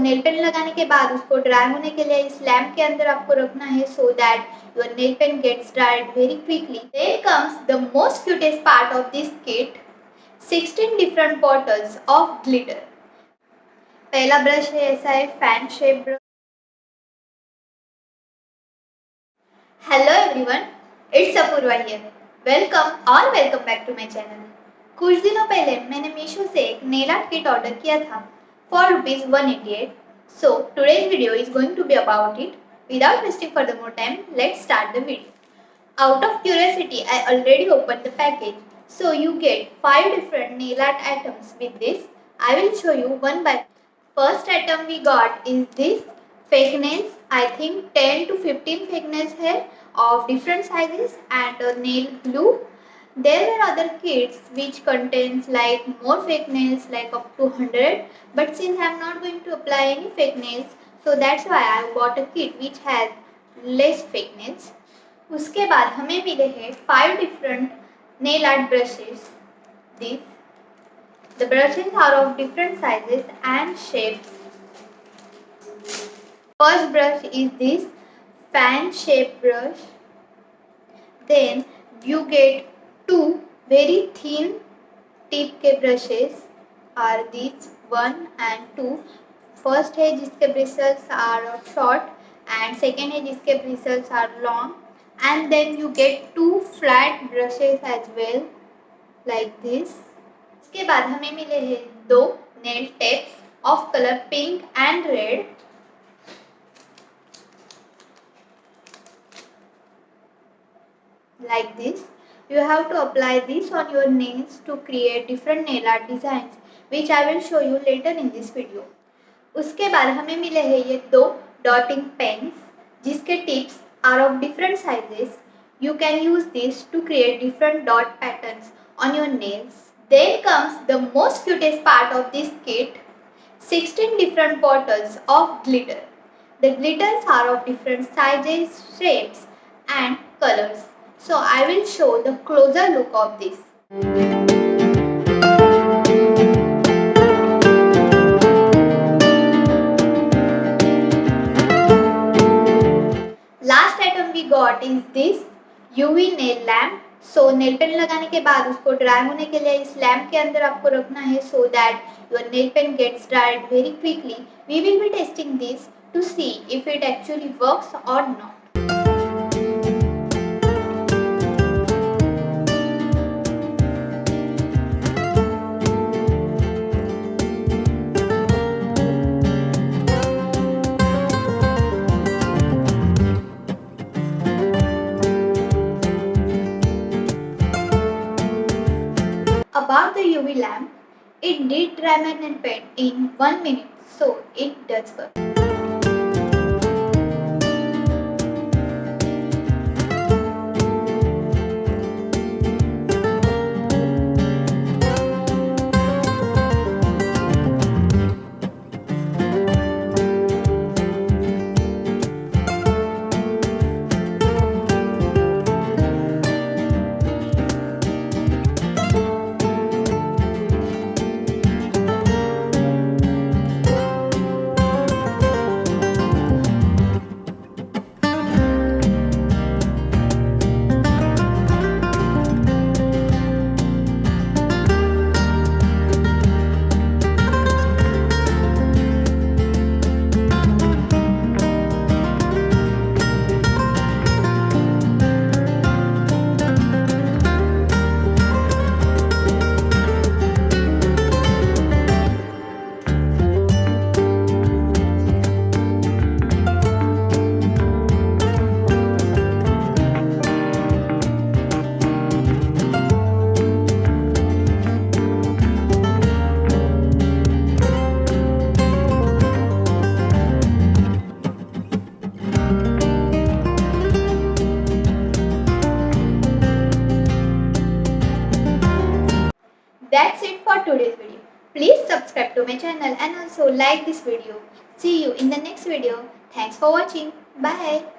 Nail pen लगाने के बाद उसको ड्राई होने के लिए इस लैम्प के अंदर आपको रखना है so that your nail pen gets dried very quickly. Then comes the most cutest part of this kit, 16 different bottles of glitter. पहला ब्रश है ऐसा है fan shape brush. Hello everyone, it's Apurva here. Welcome back to my channel. कुछ दिनों पहले मैंने मीशो से एक नेल आर्ट किट ऑर्डर किया था for ₹188. So today's video is going to be about it. Without wasting further more time, let's start the video. Out of curiosity, I already opened the package. So you get 5 different nail art items with this. I will show you one by one. First item we got is this fake nails. I think 10 to 15 fake nails here of different sizes and a nail glue. There were other kits which contains like more fake nails like up to 100, but since I am not going to apply any fake nails, so that's why I bought a kit which has less fake nails. उसके बाद हमें मिले हैं 5 different nail art brushes. The brushes are of different sizes and shapes. First brush is this fan shape brush. Then you get 2 very thin tip के brushes are these 1 and 2. First है जिसके bristles are short and second है जिसके bristles are long, and then you get 2 flat brushes as well like this. इसके बाद हमें मिले हैं 2 nail tapes of color pink and red. Like this. You have to apply this on your nails to create different nail art designs, which I will show you later in this video. उसके बाद हमें मिले हैं ये 2 dotting pens जिसके tips are of different sizes. You can use this to create different dot patterns on your nails. Then comes the most cutest part of this kit, 16 different bottles of glitter. The glitters are of different sizes, shapes and colors. So I will show the closer look of this. Last item we got is this UV nail lamp. So nail pen लगाने के बाद उसको dry होने के लिए इस lamp के अंदर आपको रखना है so that your nail pen gets dried very quickly. We will be testing this to see if it actually works or not. About the UV lamp, it did dry my nail pen in 1 minute, so it does work. That's it for today's video. Please subscribe to my channel and also like this video. See you in the next video. Thanks for watching. Bye.